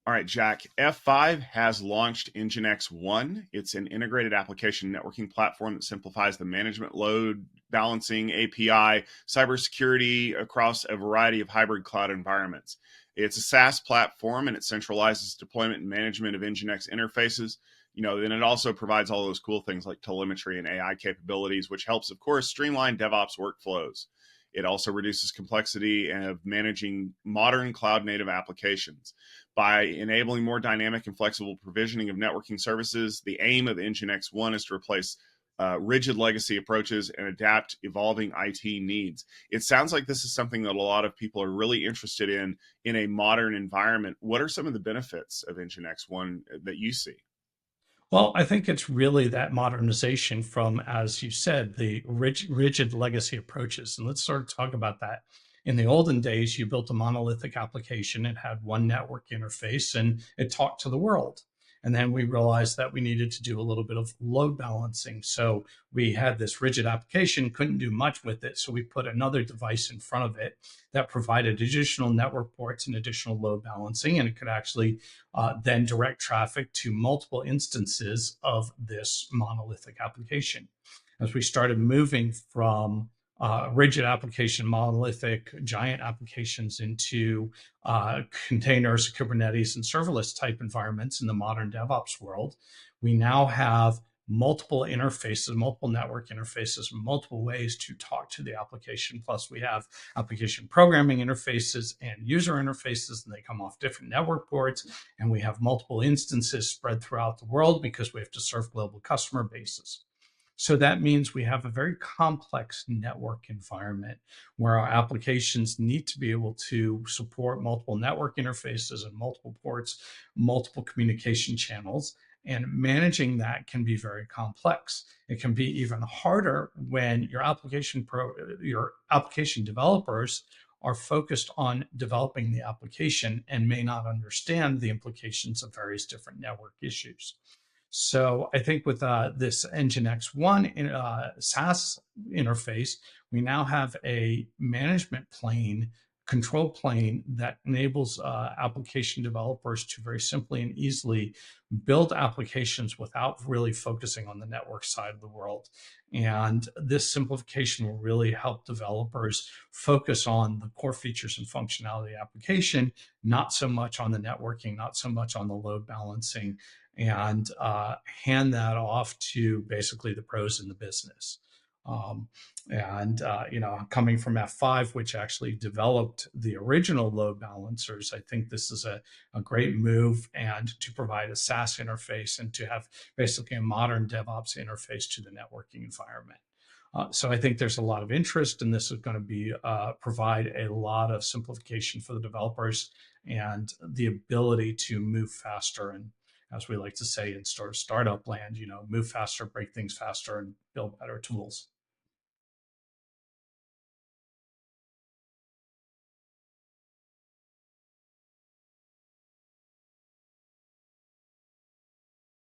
All right, Jack. F5 has launched NGINX One. It's an integrated application networking platform that simplifies the management, load balancing, API, cybersecurity across a variety of hybrid cloud environments. It's a SaaS platform, and it centralizes deployment and management of NGINX interfaces. Then it also provides all those cool things like telemetry and AI capabilities, which helps, of course, streamline DevOps workflows. It also reduces complexity of managing modern cloud native applications. By enabling more dynamic and flexible provisioning of networking services, the aim of NGINX One is to replace rigid legacy approaches and adapt evolving IT needs. It sounds like this is something that a lot of people are really interested in a modern environment. What are some of the benefits of NGINX One that you see? Well, I think it's really that modernization from, as you said, the rigid legacy approaches. And let's sort of talk about that. In the olden days, you built a monolithic application. It had one network interface and it talked to the world. And then we realized that we needed to do a little bit of load balancing. So we had this rigid application, couldn't do much with it. So we put another device in front of it that provided additional network ports and additional load balancing. And it could actually then direct traffic to multiple instances of this monolithic application. As we started moving from rigid application, monolithic, giant applications into containers, Kubernetes, and serverless type environments in the modern DevOps world, we now have multiple interfaces, multiple network interfaces, multiple ways to talk to the application. Plus, we have application programming interfaces and user interfaces, and they come off different network ports. And we have multiple instances spread throughout the world because we have to serve global customer bases. So that means we have a very complex network environment where our applications need to be able to support multiple network interfaces and multiple ports, multiple communication channels. And managing that can be very complex. It can be even harder when your application developers are focused on developing the application and may not understand the implications of various different network issues. So I think with this NGINX One SaaS interface, we now have a management plane, control plane that enables application developers to very simply and easily build applications without really focusing on the network side of the world. And this simplification will really help developers focus on the core features and functionality of the application, not so much on the networking, not so much on the load balancing, and hand that off to basically the pros in the business. Coming from F5, which actually developed the original load balancers, I think this is a great move, and to provide a SaaS interface and to have basically a modern DevOps interface to the networking environment. So I think there's a lot of interest, and this is going to be provide a lot of simplification for the developers and the ability to move faster, and as we like to say in startup land, move faster, break things faster, and build better tools.